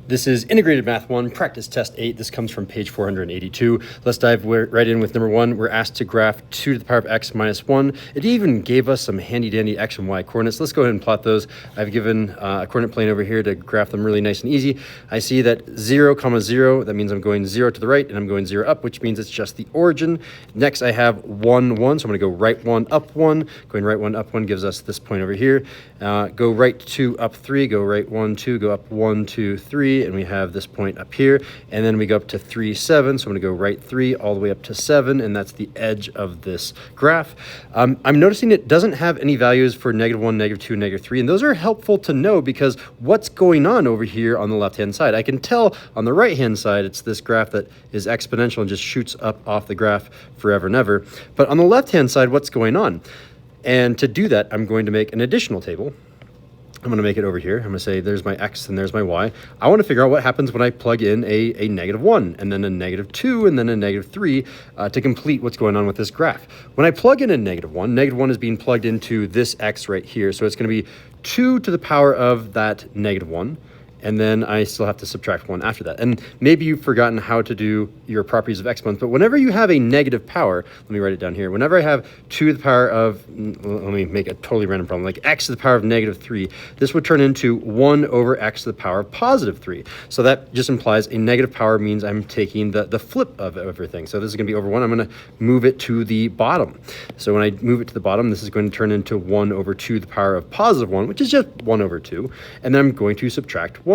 This is Integrated Math 1, Practice Test 8. This comes from page 482. Let's dive right in with number 1. We're asked to graph 2 to the power of x minus 1. It even gave us some handy-dandy x and y coordinates. Let's go ahead and plot those. I've given a coordinate plane over here to graph them really nice and easy. I see that 0, 0, that means I'm going 0 to the right, and I'm going 0 up, which means it's just the origin. Next, I have 1, 1, so I'm going to go right 1, up 1. Going right 1, up 1 gives us this point over here. Go right 2, up 3, go right 1, 2, go up 1, 2, 3. And we have this point up here, and then we go up to 3, 7. So I'm going to go right 3 all the way up to 7, and that's the edge of this graph. I'm noticing it doesn't have any values for -1, -2, -3, and those are helpful to know because what's going on over here on the left-hand side? I can tell on the right-hand side it's this graph that is exponential and just shoots up off the graph forever and ever. But on the left-hand side, what's going on? And to do that, I'm going to make an additional table. I'm going to make it over here. I'm going to say there's my x and there's my y. I want to figure out what happens when I plug in a -1 and then a -2 and then a -3 to complete what's going on with this graph. When I plug in a -1 is being plugged into this x right here. So it's going to be 2 to the power of that -1. And then I still have to subtract 1 after that. And maybe you've forgotten how to do your properties of exponents, but whenever you have a negative power, let me write it down here. Whenever I have 2 to the power of, let me make a totally random problem, like x to the power of -3, this would turn into 1 over x to the power of +3. So that just implies a negative power means I'm taking the flip of everything. So this is going to be over 1. I'm going to move it to the bottom. So when I move it to the bottom, this is going to turn into 1 over 2 to the power of +1, which is just 1 over 2. And then I'm going to subtract 1.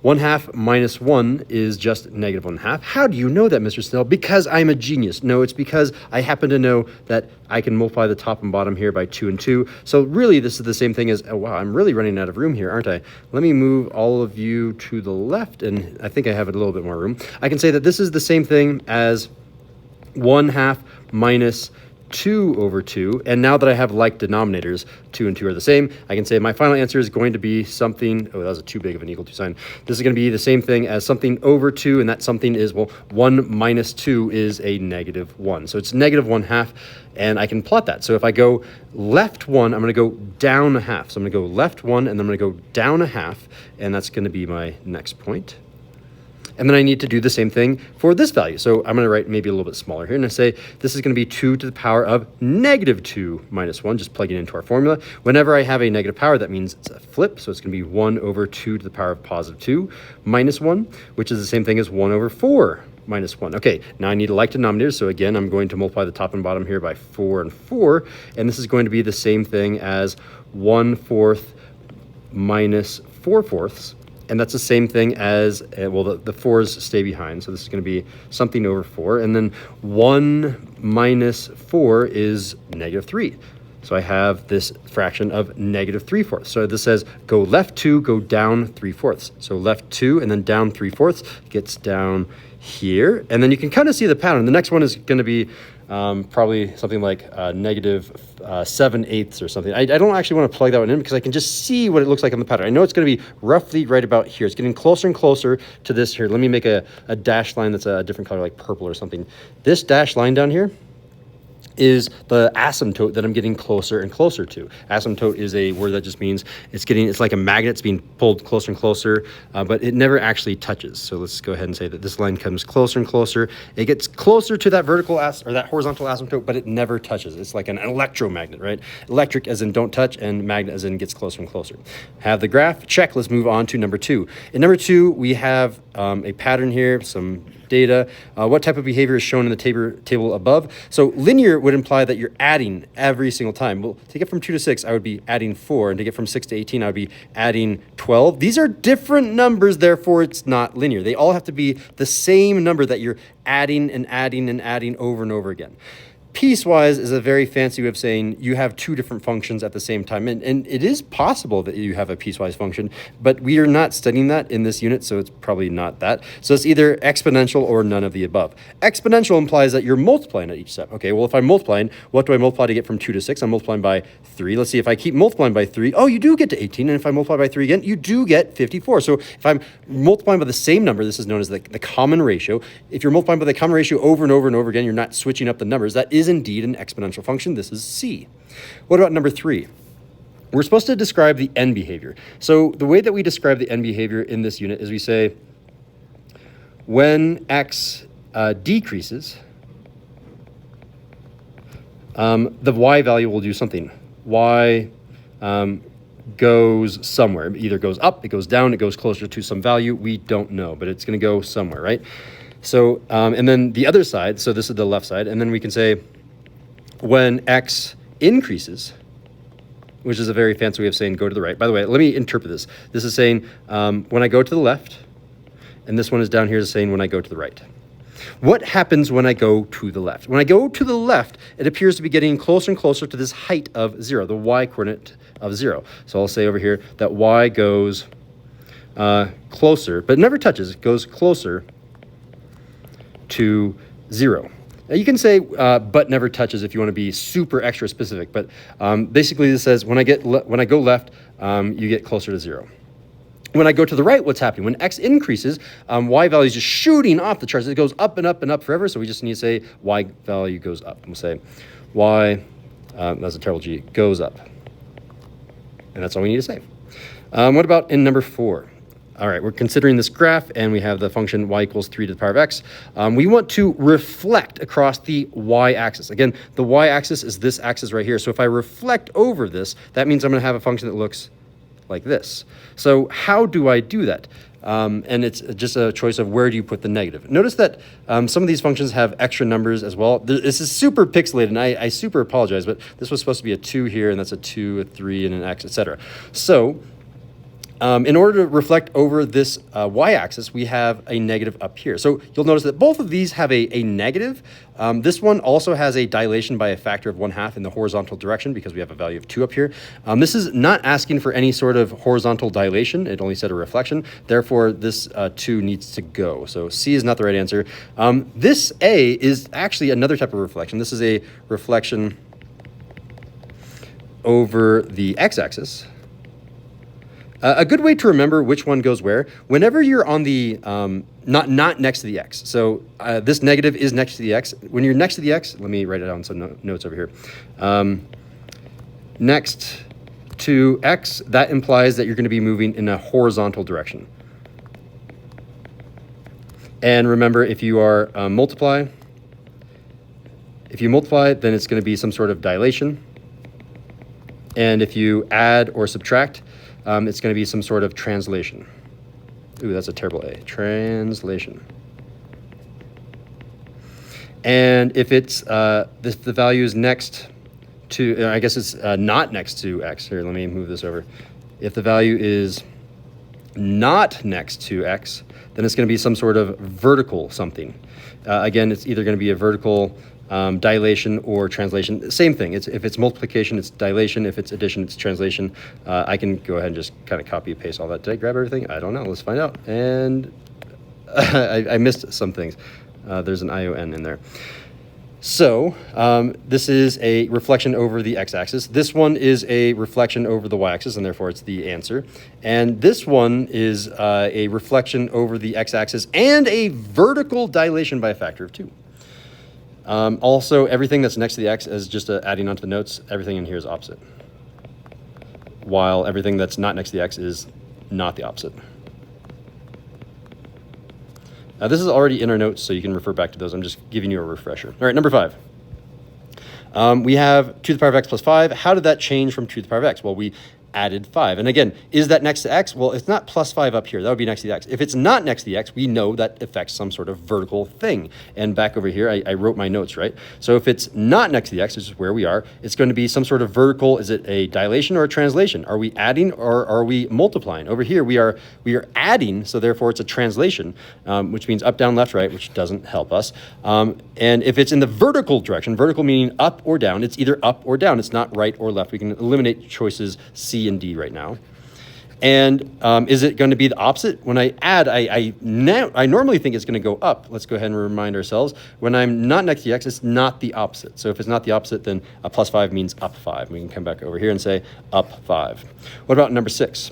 1/2 minus 1 is just -1/2. How do you know that, Mr. Snell? Because I'm a genius. No, it's because I happen to know that I can multiply the top and bottom here by 2 and 2. So really, this is the same thing as, oh, wow, I'm really running out of room here, aren't I? Let me move all of you to the left, and I think I have a little bit more room. I can say that this is the same thing as 1/2 minus 2 over 2, and now that I have like denominators, 2 and 2 are the same, I can say my final answer is going to be something, oh, that was too big of an equal to sign. This is going to be the same thing as something over 2, and that something is, well, 1 minus 2 is a -1. So it's -1/2, and I can plot that. So if I go left 1, I'm going to go down 1/2. So I'm going to go left 1, and then I'm going to go down 1/2, and that's going to be my next point. And then I need to do the same thing for this value. So I'm going to write maybe a little bit smaller here, and I say this is going to be 2 to the power of -2 minus 1, just plugging into our formula. Whenever I have a negative power, that means it's a flip. So it's going to be 1 over 2 to the power of +2 minus 1, which is the same thing as 1 over 4 minus 1. Okay, now I need a like denominator. So again, I'm going to multiply the top and bottom here by 4 and 4. And this is going to be the same thing as 1/4 minus 4/4. And that's the same thing as, well, the 4's stay behind. So this is going to be something over 4. And then 1 minus 4 is -3. So I have this fraction of -3/4. So this says go left 2, go down 3/4. So left 2 and then down 3/4 gets down here. And then you can kind of see the pattern. The next one is going to be probably something like -7/8 or something. I don't actually want to plug that one in because I can just see what it looks like on the pattern. I know it's going to be roughly right about here. It's getting closer and closer to this here. Let me make a dashed line that's a different color, like purple or something. This dashed line down here is the asymptote that I'm getting closer and closer to. Asymptote is a word that just means it's like a magnet. It's being pulled closer and closer, but it never actually touches. So let's go ahead and say that this line comes closer and closer. It gets closer to that vertical or that horizontal asymptote, but it never touches. It's like an electromagnet, right? Electric as in don't touch, and magnet as in gets closer and closer. Have the graph, check. Let's move on to number 2. In number 2, we have a pattern here, some data. What type of behavior is shown in the table above? So linear would imply that you're adding every single time. Well, to get from 2 to 6, I would be adding 4, and to get from 6 to 18, I would be adding 12. These are different numbers, therefore it's not linear. They all have to be the same number that you're adding and adding and adding over and over again. Piecewise is a very fancy way of saying you have 2 different functions at the same time. And it is possible that you have a piecewise function, but we are not studying that in this unit, so it's probably not that. So it's either exponential or none of the above. Exponential implies that you're multiplying at each step. Okay, well, if I'm multiplying, what do I multiply to get from 2 to 6? I'm multiplying by 3. Let's see, if I keep multiplying by 3, oh, you do get to 18. And if I multiply by 3 again, you do get 54. So if I'm multiplying by the same number, this is known as the common ratio. If you're multiplying by the common ratio over and over and over again, you're not switching up the numbers. That is indeed an exponential function. This is C. What about number 3? We're supposed to describe the end behavior. So the way that we describe the end behavior in this unit is we say when x decreases, the y value will do something. Y goes somewhere. It either goes up, it goes down, it goes closer to some value. We don't know, but it's going to go somewhere, right? So, and then the other side, so this is the left side, and then we can say when x increases, which is a very fancy way of saying go to the right. By the way, let me interpret this. This is saying when I go to the left, and this one is down here is saying when I go to the right. What happens when I go to the left? When I go to the left, it appears to be getting closer and closer to this height of 0, the y coordinate of 0. So I'll say over here that y goes closer, but never touches. It goes closer to 0. Now you can say but never touches if you want to be super extra specific, but basically this says when I go left, you get closer to 0. When I go to the right, what's happening? When x increases, y value is just shooting off the charts. It goes up and up and up forever, so we just need to say y value goes up. And we'll say y, that's a terrible G, goes up. And that's all we need to say. What about in number 4? All right, we're considering this graph, and we have the function y equals 3 to the power of x. We want to reflect across the y-axis. Again, the y-axis is this axis right here. So if I reflect over this, that means I'm going to have a function that looks like this. So how do I do that? And it's just a choice of where do you put the negative. Notice that some of these functions have extra numbers as well. This is super pixelated, and I super apologize, but this was supposed to be a 2 here, and that's a 2, a 3, and an x, etc. So in order to reflect over this y-axis, we have a negative up here. So you'll notice that both of these have a negative. This one also has a dilation by a factor of 1/2 in the horizontal direction because we have a value of 2 up here. This is not asking for any sort of horizontal dilation. It only said a reflection. Therefore, this 2 needs to go. So C is not the right answer. This A is actually another type of reflection. This is a reflection over the x-axis. A good way to remember which one goes where, whenever you're on the, not next to the x. So this negative is next to the x. When you're next to the x, let me write it down some notes over here. Next to x, that implies that you're going to be moving in a horizontal direction. And remember, if you are multiply, then it's going to be some sort of dilation. And if you add or subtract, it's going to be some sort of translation. Ooh, that's a terrible A. Translation. And if it's the value is next to, I guess it's not next to x. Here, let me move this over. If the value is not next to x, then it's going to be some sort of vertical something. Again, it's either going to be a vertical dilation or translation. Same thing. If it's multiplication, it's dilation. If it's addition, it's translation. I can go ahead and just kind of copy and paste all that. Did I grab everything? I don't know. Let's find out. And I missed some things. There's an ION in there. So this is a reflection over the x-axis. This one is a reflection over the y-axis, and therefore it's the answer. And this one is a reflection over the x-axis and a vertical dilation by a factor of 2. Also, everything that's next to the x is just adding onto the notes. Everything in here is opposite, while everything that's not next to the x is not the opposite. Now, this is already in our notes, so you can refer back to those. I'm just giving you a refresher. All right, number 5. We have 2 to the power of x plus 5. How did that change from 2 to the power of x? Well, we added 5. And again, is that next to x? Well, it's not plus 5 up here. That would be next to the x. If it's not next to the x, we know that affects some sort of vertical thing. And back over here, I wrote my notes, right? So if it's not next to the x, which is where we are, it's going to be some sort of vertical. Is it a dilation or a translation? Are we adding or are we multiplying? Over here, we are adding, so therefore it's a translation, which means up, down, left, right, which doesn't help us. And if it's in the vertical direction, vertical meaning up or down, it's either up or down. It's not right or left. We can eliminate choices C and D right now. And is it going to be the opposite? When I add, I normally think it's going to go up. Let's go ahead and remind ourselves. When I'm not next to the x, it's not the opposite. So if it's not the opposite, then a plus 5 means up 5. We can come back over here and say up 5. What about number 6?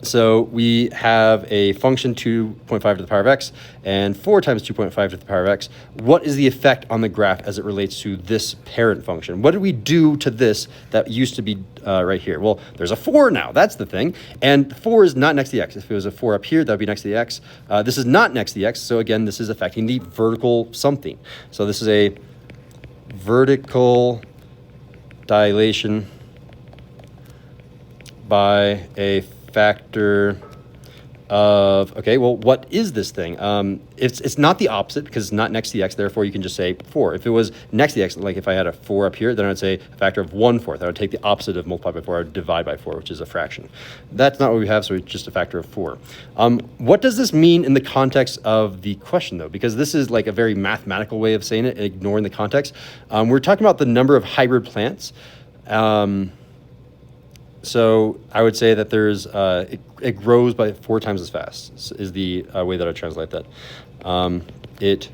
So we have a function 2.5 to the power of x and 4 times 2.5 to the power of x. What is the effect on the graph as it relates to this parent function? What did we do to this that used to be right here? Well, there's a 4 now. That's the thing. And 4 is not next to the x. If it was a 4 up here, that would be next to the x. This is not next to the x. So again, this is affecting the vertical something. So this is a vertical dilation by a factor of, okay, well, what is this thing? It's not the opposite because it's not next to the x, therefore you can just say 4. If it was next to the x, like if I had a 4 up here, then I would say a factor of 1/4. I would take the opposite of multiply by 4, I would divide by 4, which is a fraction. That's not what we have, so it's just a factor of 4. What does this mean in the context of the question, though? Because this is like a very mathematical way of saying it, ignoring the context. We're talking about the number of hybrid plants. So I would say that there's it grows by 4 times as fast is the way that I translate that. It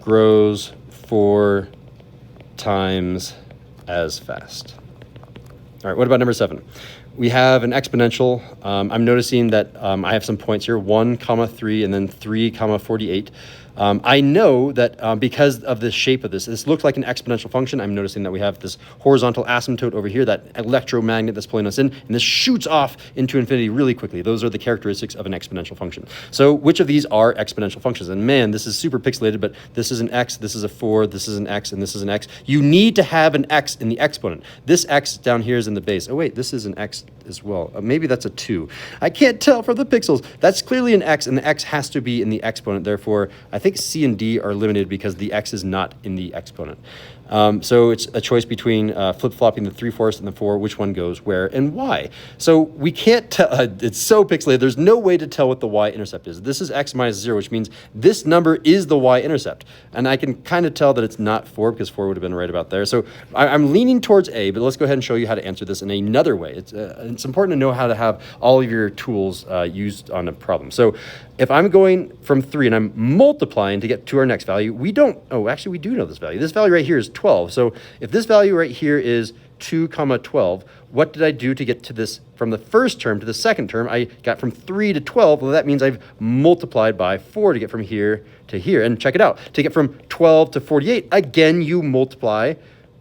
grows 4 times as fast. All right, what about number 7? We have an exponential. I'm noticing that I have some points here, 1, 3, and then 3, 48. I know that because of the shape of this looks like an exponential function. I'm noticing that we have this horizontal asymptote over here, that electromagnet that's pulling us in, and this shoots off into infinity really quickly. Those are the characteristics of an exponential function. So which of these are exponential functions? And man, this is super pixelated, but this is an x, this is a 4, this is an x, and this is an x. You need to have an x in the exponent. This x down here is in the base. Oh wait, this is an x as well. Maybe that's a 2. I can't tell from the pixels. That's clearly an x, and the x has to be in the exponent. Therefore, I think C and D are limited because the x is not in the exponent. So it's a choice between flip-flopping the 3/4 and the 4, which one goes where and why. So we can't tell, it's so pixelated, there's no way to tell what the y-intercept is. This is x minus 0, which means this number is the y-intercept. And I can kind of tell that it's not 4 because 4 would have been right about there. So I'm leaning towards A, but let's go ahead and show you how to answer this in another way. It's important to know how to have all of your tools used on a problem. So if I'm going from 3 and I'm multiplying to get to our next value, we do know this value. This value right here is 12. So if this value right here is 2, 12, what did I do to get to this from the first term to the second term? I got from 3 to 12. Well, that means I've multiplied by 4 to get from here to here. And check it out. To get from 12 to 48, again, you multiply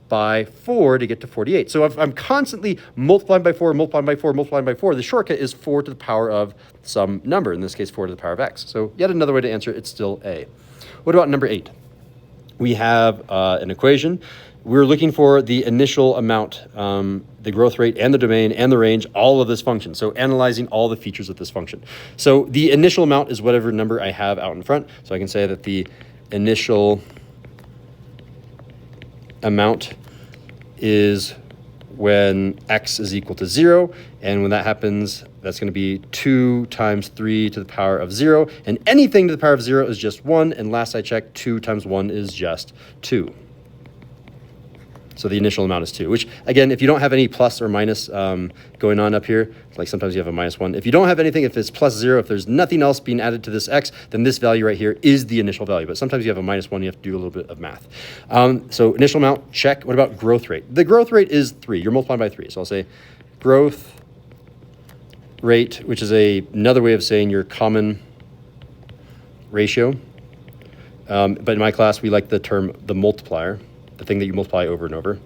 by 4 to get to 48. So if I'm constantly multiplying by 4, multiplying by 4, multiplying by 4, the shortcut is 4 to the power of some number, in this case 4 to the power of x. So yet another way to answer it, it's still A. What about number 8? We have an equation. We're looking for the initial amount, the growth rate and the domain and the range, all of this function. So analyzing all the features of this function. So the initial amount is whatever number I have out in front. So I can say that the initial amount is when x is equal to 0, and when that happens, that's going to be 2 times 3 to the power of 0, and anything to the power of 0 is just 1, and last I checked, 2 times 1 is just 2. So the initial amount is 2, which, again, if you don't have any plus or minus going on up here, like sometimes you have a minus 1. If you don't have anything, if it's plus 0, if there's nothing else being added to this x, then this value right here is the initial value. But sometimes you have a minus 1, you have to do a little bit of math. So initial amount, check. What about growth rate? The growth rate is 3. You're multiplying by 3. So I'll say growth rate, which is another way of saying your common ratio. But in my class, we like the term the multiplier, the thing that you multiply over and over.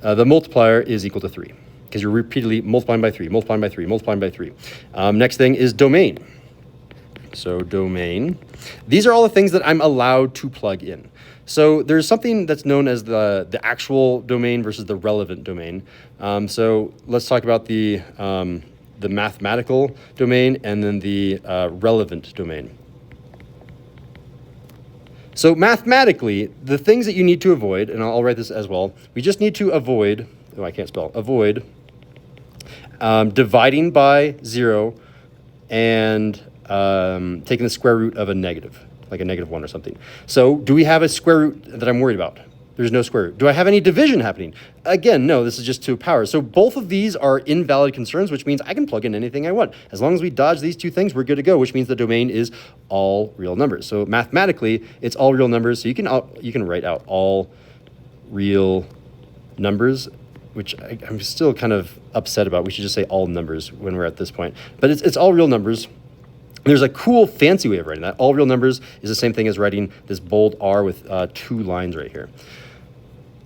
The multiplier is equal to 3 because you're repeatedly multiplying by 3, multiplying by 3, multiplying by 3. Next thing is domain. So domain. These are all the things that I'm allowed to plug in. So there's something that's known as the actual domain versus the relevant domain. So let's talk about the mathematical domain and then the relevant domain. So mathematically, the things that you need to avoid, and I'll write this as well, we just need to avoid, avoid dividing by 0 and taking the square root of a negative, like a -1 or something. So do we have a square root that I'm worried about? There's no square root. Do I have any division happening? Again, no, this is just 2 powers. So both of these are invalid concerns, which means I can plug in anything I want. As long as we dodge these 2 things, we're good to go, which means the domain is all real numbers. So mathematically, it's all real numbers. So you can write out all real numbers which I'm still kind of upset about. We should just say all numbers when we're at this point. But it's all real numbers. There's a cool, fancy way of writing that. All real numbers is the same thing as writing this bold R with 2 lines right here.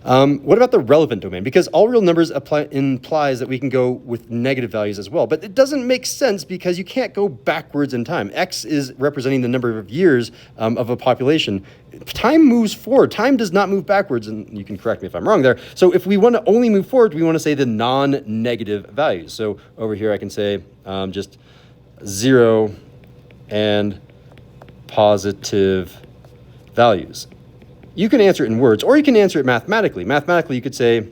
What about the relevant domain? Because all real numbers implies that we can go with negative values as well, but it doesn't make sense because you can't go backwards in time. X is representing the number of years of a population. Time moves forward. Time does not move backwards, and you can correct me if I'm wrong there. So if we want to only move forward, we want to say the non-negative values. So over here I can say just 0 and positive values. You can answer it in words, or you can answer it mathematically. Mathematically, you could say,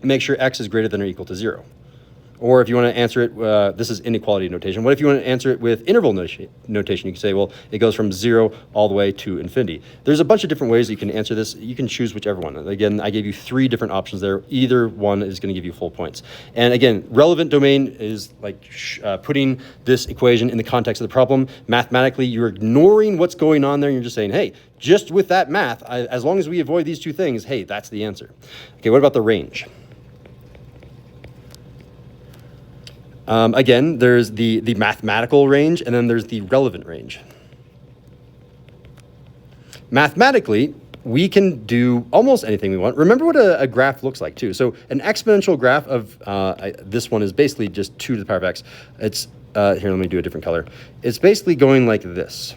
make sure x is greater than or equal to 0. Or if you want to answer it, this is inequality notation. What if you want to answer it with interval notation? You can say, well, it goes from 0 all the way to infinity. There's a bunch of different ways that you can answer this. You can choose whichever one. Again, I gave you 3 different options there. Either one is going to give you full points. And again, relevant domain is like putting this equation in the context of the problem. Mathematically, you're ignoring what's going on there, and you're just saying, hey, just with that math, as long as we avoid these 2 things, hey, that's the answer. Okay, what about the range? Again, there's the mathematical range, and then there's the relevant range. Mathematically, we can do almost anything we want. Remember what a graph looks like, too. So an exponential graph of, this one is basically just 2 to the power of x. It's, here, let me do a different color. It's basically going like this.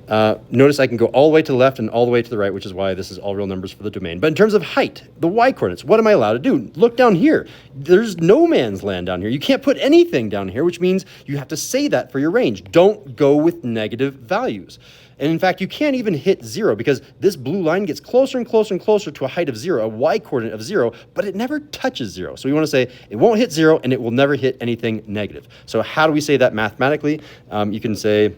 Notice I can go all the way to the left and all the way to the right, which is why this is all real numbers for the domain. But in terms of height, the y-coordinates, what am I allowed to do? Look down here. There's no man's land down here. You can't put anything down here, which means you have to say that for your range. Don't go with negative values. And in fact, you can't even hit 0 because this blue line gets closer and closer and closer to a height of 0, a y-coordinate of 0, but it never touches 0. So we want to say it won't hit 0 and it will never hit anything negative. So how do we say that mathematically? You can say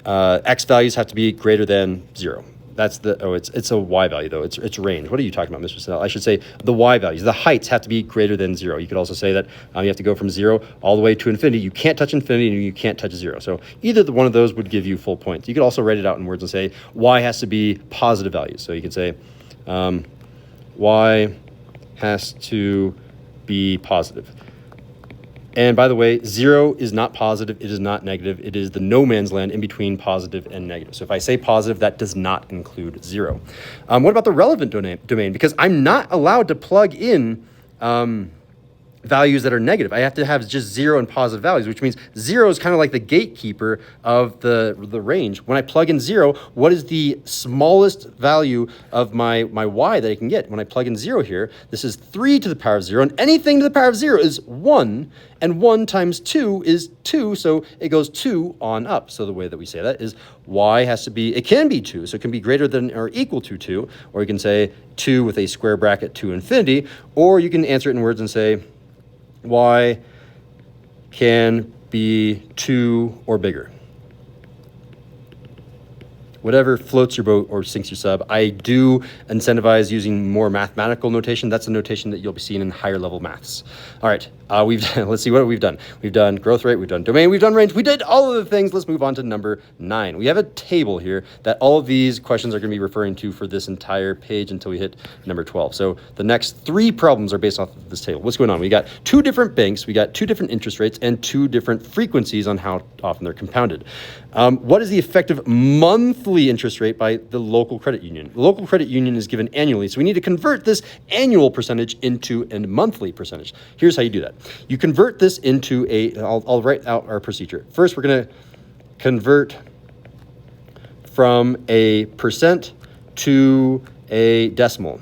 x values have to be greater than 0. That's the, it's a y value though, it's range. What are you talking about, Mr. Snell? I should say the y values, the heights have to be greater than 0. You could also say that you have to go from 0 all the way to infinity. You can't touch infinity and you can't touch 0. So either one of those would give you full points. You could also write it out in words and say y has to be positive values. So you could say y has to be positive. And by the way, 0 is not positive, it is not negative. It is the no man's land in between positive and negative. So if I say positive, that does not include 0. What about the relevant domain? Because I'm not allowed to plug in values that are negative. I have to have just 0 and positive values, which means 0 is kind of like the gatekeeper of the range. When I plug in 0, what is the smallest value of my y that I can get? When I plug in 0 here, this is 3 to the power of 0, and anything to the power of 0 is 1, and 1 times 2 is 2, so it goes 2 on up. So the way that we say that is y has to be, it can be 2, so it can be greater than or equal to 2, or you can say 2 with a square bracket to infinity, or you can answer it in words and say y can be 2 or bigger. Whatever floats your boat or sinks your sub. I do incentivize using more mathematical notation. That's a notation that you'll be seeing in higher level maths. All right, let's see what we've done. We've done growth rate, we've done domain, we've done range. We did all of the things. Let's move on to number 9. We have a table here that all of these questions are going to be referring to for this entire page until we hit number 12. So the next 3 problems are based off of this table. What's going on? We got 2 different banks, we got 2 different interest rates, and 2 different frequencies on how often they're compounded. What is the effective monthly interest rate by the local credit union? The local credit union is given annually, so we need to convert this annual percentage into a monthly percentage. Here's how you do that. You convert this into I'll write out our procedure. First, we're going to convert from a percent to a decimal.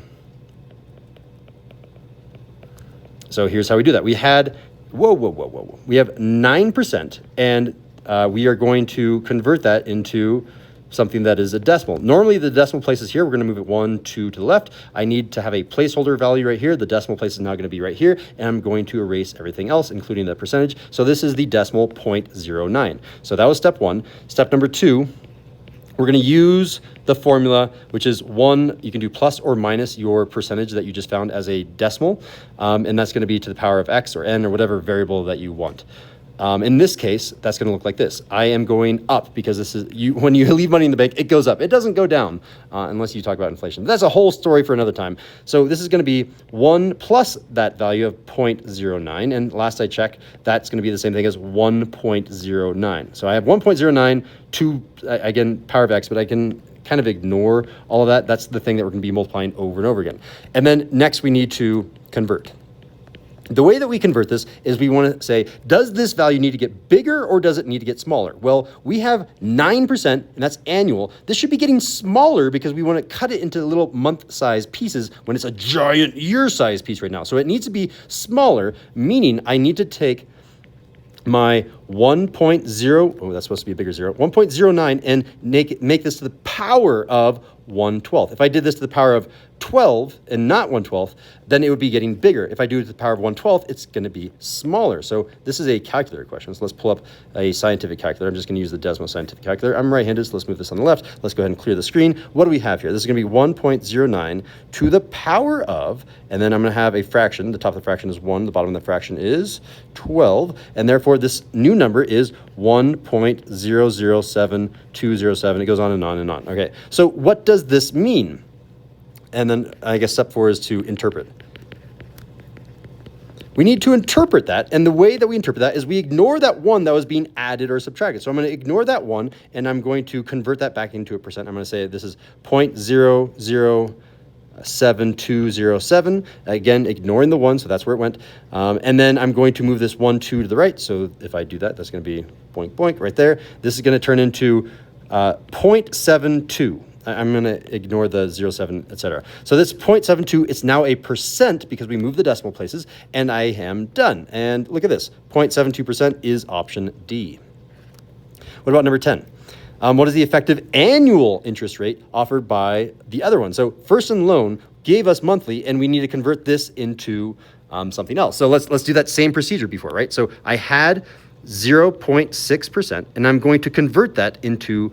So here's how we do that. We had, we have 9%, and we are going to convert that into something that is a decimal. Normally the decimal place is here. We're going to move it 1, 2 to the left. I need to have a placeholder value right here. The decimal place is now going to be right here, and I'm going to erase everything else, including the percentage. So this is the decimal 0.09. So that was step 1. Step number 2, we're going to use the formula, which is 1. You can do plus or minus your percentage that you just found as a decimal, and that's going to be to the power of x or n or whatever variable that you want. In this case, that's going to look like this. I am going up because this is when you leave money in the bank, it goes up. It doesn't go down unless you talk about inflation. But that's a whole story for another time. So this is going to be 1 plus that value of 0.09. And last I checked, that's going to be the same thing as 1.09. So I have 1.09 to, again, power of x, but I can kind of ignore all of that. That's the thing that we're going to be multiplying over and over again. And then next we need to convert. The way that we convert this is we want to say, does this value need to get bigger or does it need to get smaller? Well, we have 9%, and that's annual. This should be getting smaller because we want to cut it into little month-sized pieces when it's a giant year-sized piece right now. So it needs to be smaller, meaning I need to take my 1.0, oh, that's supposed to be a bigger zero, 1.09, and make this to the power of 1/12. If I did this to the power of 12 and not 1/12, then it would be getting bigger. If I do it to the power of 1/12, it's going to be smaller. So this is a calculator question. So let's pull up a scientific calculator. I'm just going to use the Desmos scientific calculator. I'm right-handed, so let's move this on the left. Let's go ahead and clear the screen. What do we have here? This is going to be 1.09 to the power of, and then I'm going to have a fraction. The top of the fraction is 1. The bottom of the fraction is 12. And therefore, this new number is 1.007207. It goes on and on and on. Okay, so what does this mean? And then I guess step 4 is to interpret. We need to interpret that, and the way that we interpret that is we ignore that 1 that was being added or subtracted. So I'm going to ignore that 1, and I'm going to convert that back into a percent. I'm going to say this is 0.007207. Again, ignoring the 1, so that's where it went. And then I'm going to move this 1, 2 to the right. So if I do that, that's going to be boink, boink right there. This is going to turn into 0.72. I'm going to ignore the 0.7, etc. So this 0.72, it's now a percent because we moved the decimal places, and I am done. And look at this, 0.72% is option D. What about number 10? What is the effective annual interest rate offered by the other one? So First and Loan gave us monthly, and we need to convert this into something else. So let's do that same procedure before, right? So I had 0.6%, and I'm going to convert that into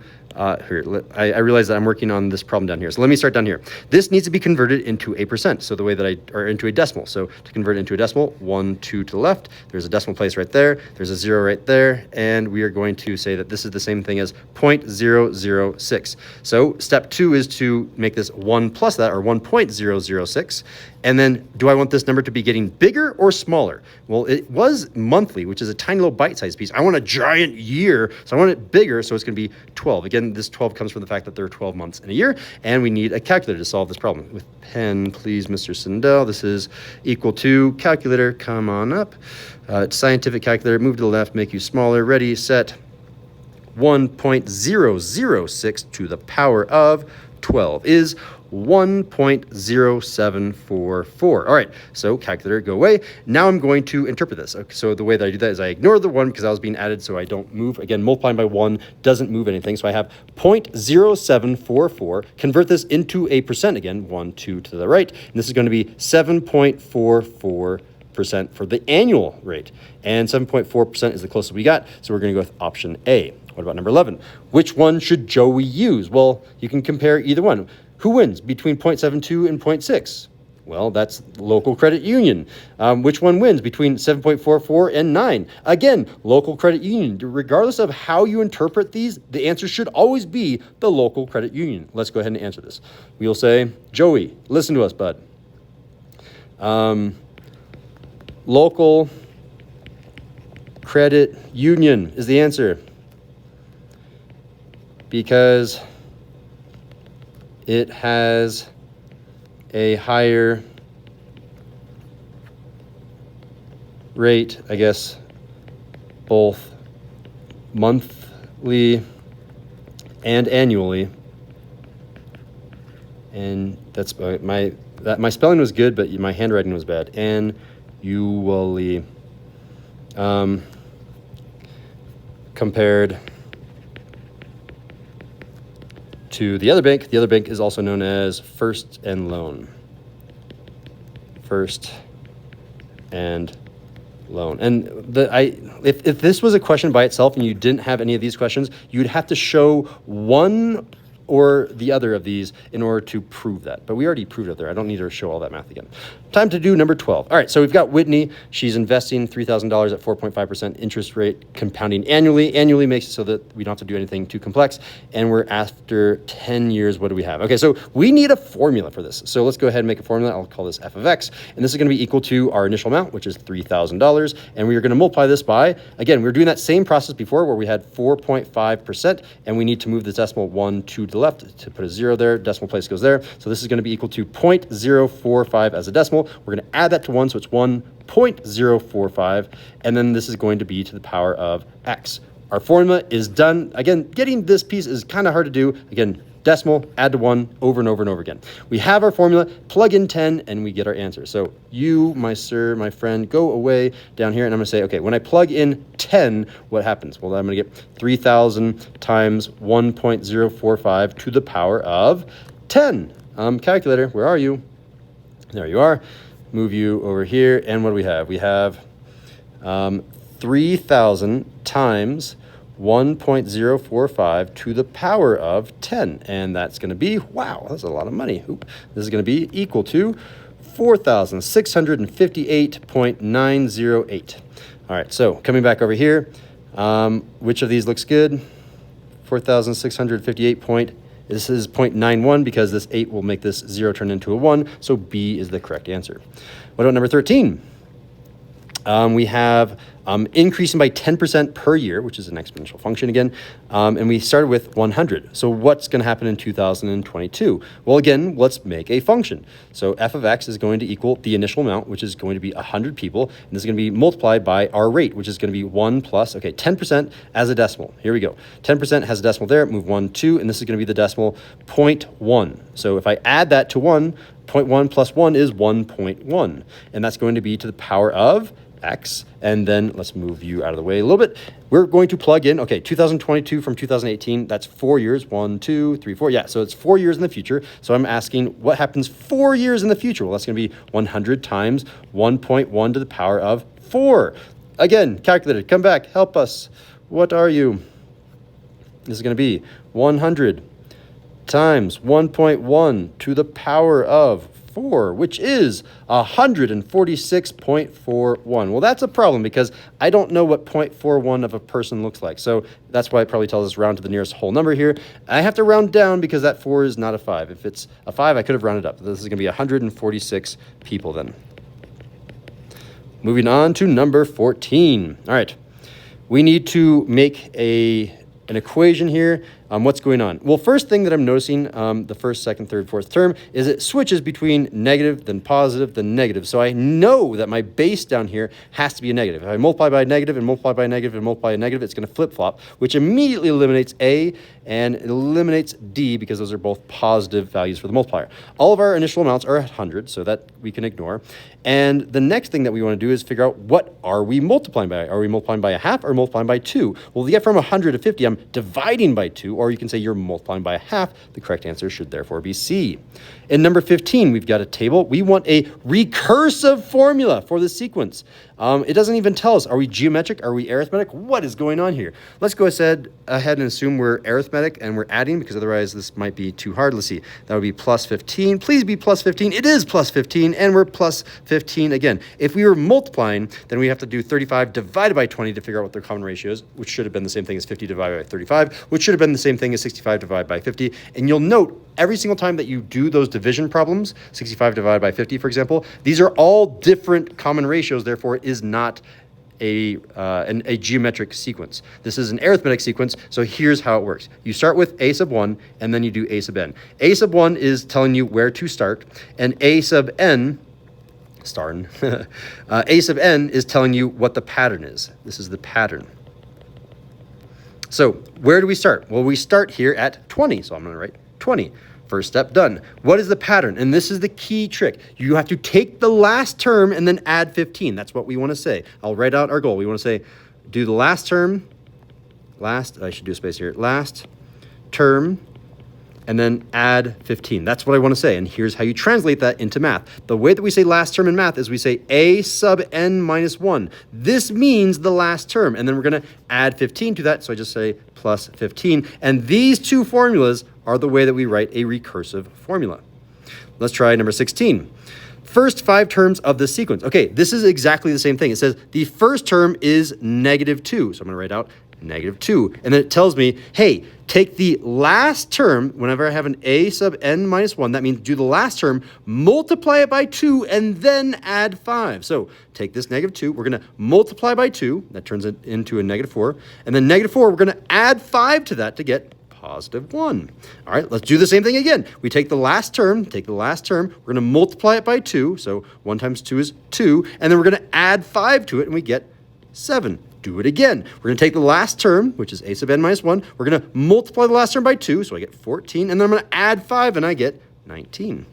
here, I realize that I'm working on this problem down here. So let me start down here. This needs to be converted into a percent. So the way that or into a decimal. So to convert it into a decimal, 1, 2 to the left, there's a decimal place right there. There's a 0 right there. And we are going to say that this is the same thing as 0.006. So step 2 is to make this 1 plus that, or 1.006. And then do I want this number to be getting bigger or smaller? Well, it was monthly, which is a tiny little bite-sized piece. I want a giant year, so I want it bigger, so it's going to be 12. Again, this 12 comes from the fact that there are 12 months in a year, and we need a calculator to solve this problem. With pen, please, Mr. Sindel. This is equal to calculator. Come on up. Scientific calculator. Move to the left, make you smaller. Ready, set. 1.006 to the power of 12 is 1.0744. All right, so calculator, go away. Now I'm going to interpret this. Okay, so the way that I do that is I ignore the 1 because I was being added, so I don't move. Again, multiplying by 1 doesn't move anything. So I have 0.0744. Convert this into a percent again, 1, 2 to the right. And this is going to be 7.44% for the annual rate. And 7.4% is the closest we got, so we're going to go with option A. What about number 11? Which one should Joey use? Well, you can compare either one. Who wins between 0.72 and 0.6? Well, that's local credit union. Which one wins between 7.44 and 9? Again, local credit union. Regardless of how you interpret these, the answer should always be the local credit union. Let's go ahead and answer this. We'll say, Joey, listen to us, bud. Local credit union is the answer, because it has a higher rate, I guess, both monthly and annually. And that's my spelling was good, but my handwriting was bad. Annually, compared to the other bank. The other bank is also known as First and Loan. First and Loan. And if this was a question by itself and you didn't have any of these questions, you'd have to show one or the other of these in order to prove that. But we already proved it there. I don't need to show all that math again. Time to do number 12. All right, so we've got Whitney. She's investing $3,000 at 4.5% interest rate, compounding annually. Annually makes it so that we don't have to do anything too complex. And we're after 10 years. What do we have? Okay, so we need a formula for this. So let's go ahead and make a formula. I'll call this f of x. And this is going to be equal to our initial amount, which is $3,000. And we are going to multiply this by, again, we were doing that same process before where we had 4.5%. And we need to move this decimal 1 to the left to put a 0 there. Decimal place goes there. So this is going to be equal to 0.045 as a decimal. We're going to add that to 1, so it's 1.045, and then this is going to be to the power of x. Our formula is done. Again, getting this piece is kind of hard to do. Again, decimal, add to 1, over and over and over again. We have our formula, plug in 10, and we get our answer. So you, my sir, my friend, go away down here, and I'm going to say, okay, when I plug in 10, what happens? Well, I'm going to get 3,000 times 1.045 to the power of 10. Calculator, where are you? There you are. Move you over here. And what do we have? We have 3,000 times 1.045 to the power of 10. And that's going to be, wow, that's a lot of money. Oop. This is going to be equal to 4,658.908. All right, so coming back over here, which of these looks good? 4,658. This is 0.91 because this 8 will make this 0 turn into a 1. So B is the correct answer. What about number 13? We have increasing by 10% per year, which is an exponential function again. And we started with 100. So what's going to happen in 2022? Well, again, let's make a function. So f of x is going to equal the initial amount, which is going to be 100 people. And this is going to be multiplied by our rate, which is going to be 1 plus, okay, 10% as a decimal. Here we go. 10% has a decimal there. Move 1, 2, and this is going to be the decimal 0.1. So if I add that to 1, 0.1 plus 1 is 1.1. And that's going to be to the power of x, and then let's move you out of the way a little bit. We're going to plug in, okay, 2022 from 2018, that's 4 years, 1, 2, 3, 4, yeah, so it's 4 years in the future. So I'm asking what happens 4 years in the future? Well, that's going to be 100 times 1.1 to the power of 4. Again, calculator, come back, help us. What are you? This is going to be 100 times 1.1 to the power of 4, which is 146.41. Well, that's a problem because I don't know what 0.41 of a person looks like. So that's why it probably tells us round to the nearest whole number here. I have to round down because that 4 is not a 5. If it's a 5, I could have rounded up. This is going to be 146 people then. Moving on to number 14. All right. We need to make an equation here. What's going on? Well, first thing that I'm noticing, the first, second, third, fourth term, is it switches between negative, then positive, then negative. So I know that my base down here has to be a negative. If I multiply by a negative and multiply by a negative and multiply a negative, it's going to flip-flop, which immediately eliminates A and eliminates D because those are both positive values for the multiplier. All of our initial amounts are 100, so that we can ignore. And the next thing that we want to do is figure out what are we multiplying by? Are we multiplying by a half or multiplying by 2? Well, to get from 100 to 50, I'm dividing by 2, or you can say you're multiplying by a half. The correct answer should therefore be C. In number 15, we've got a table. We want a recursive formula for the sequence. It doesn't even tell us, are we geometric? Are we arithmetic? What is going on here? Let's go ahead and assume we're arithmetic and we're adding because otherwise this might be too hard. Let's see. That would be plus 15. Please be plus 15. It is plus 15 and we're plus 15 again. If we were multiplying, then we have to do 35 divided by 20 to figure out what their common ratio is, which should have been the same thing as 50 divided by 35, which should have been the same thing as 65 divided by 50. And you'll note every single time that you do those division problems, 65 divided by 50, for example, these are all different common ratios. Therefore, it is not a geometric sequence. This is an arithmetic sequence, so here's how it works. You start with a sub 1, and then you do a sub n. A sub 1 is telling you where to start, and a sub n, a sub n is telling you what the pattern is. This is the pattern. So where do we start? Well, we start here at 20, so I'm going to write 20. First step done. What is the pattern? And this is the key trick. You have to take the last term and then add 15. That's what we want to say. I'll write out our goal. We want to say, do the last term, I should do a space here, last term, and then add 15. That's what I want to say. And here's how you translate that into math. The way that we say last term in math is we say a sub n minus 1. This means the last term. And then we're going to add 15 to that. So I just say plus 15. And these two formulas are the way that we write a recursive formula. Let's try number 16. first 5 terms of the sequence. Okay, this is exactly the same thing. It says the first term is -2. So I'm going to write out -2. And then it tells me, hey, take the last term, whenever I have an a sub n minus 1, that means do the last term, multiply it by 2, and then add 5. So take this -2, we're going to multiply by 2, that turns it into a -4, and then -4, we're going to add 5 to that to get +1. All right, let's do the same thing again. We take the last term, we're going to multiply it by 2, so 1 times 2 is 2, and then we're going to add 5 to it, and we get 7. Do it again. We're going to take the last term, which is a sub n minus 1, we're going to multiply the last term by 2, so I get 14, and then I'm going to add 5, and I get 19.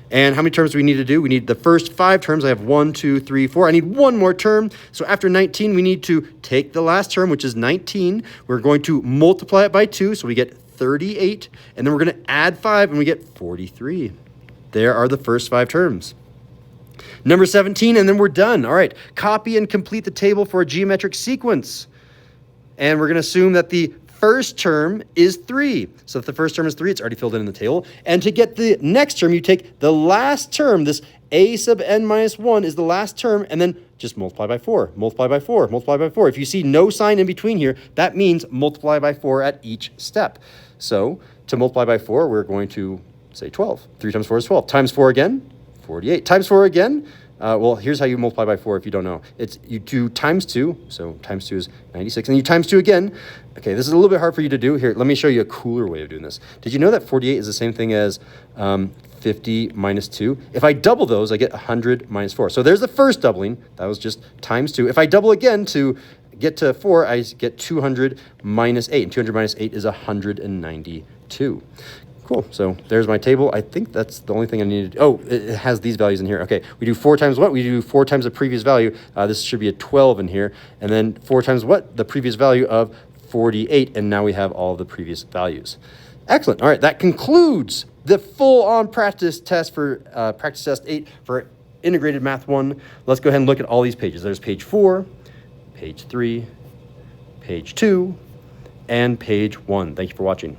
And how many terms do we need to do? We need the first 5 terms. I have 1, 2, 3, 4. I need one more term. So after 19, we need to take the last term, which is 19. We're going to multiply it by 2, so we get 38. And then we're going to add 5, and we get 43. There are the first 5 terms. Number 17, and then we're done. All right, copy and complete the table for a geometric sequence. And we're going to assume that the first term is 3. So if the first term is 3, it's already filled in the table. And to get the next term, you take the last term. This a sub n minus 1 is the last term, and then just multiply by 4, multiply by 4, multiply by 4. If you see no sign in between here, that means multiply by 4 at each step. So to multiply by 4, we're going to say 12. 3 times 4 is 12. Times 4 again, 48. Times 4 again, well, here's how you multiply by 4 if you don't know. It's you do times 2, so times 2 is 96, and you times 2 again. Okay, this is a little bit hard for you to do. Here, let me show you a cooler way of doing this. Did you know that 48 is the same thing as 50 minus 2? If I double those, I get 100 minus 4. So there's the first doubling. That was just times 2. If I double again to get to 4, I get 200 minus 8, and 200 minus 8 is 192. Cool, so there's my table. I think that's the only thing I needed. Oh, it has these values in here. Okay, we do 4 times what? We do 4 times the previous value. This should be a 12 in here. And then 4 times what? The previous value of 48. And now we have all the previous values. Excellent. All right, that concludes the full-on practice test for practice test 8 for Integrated Math 1. Let's go ahead and look at all these pages. There's page 4, page 3, page 2, and page 1. Thank you for watching.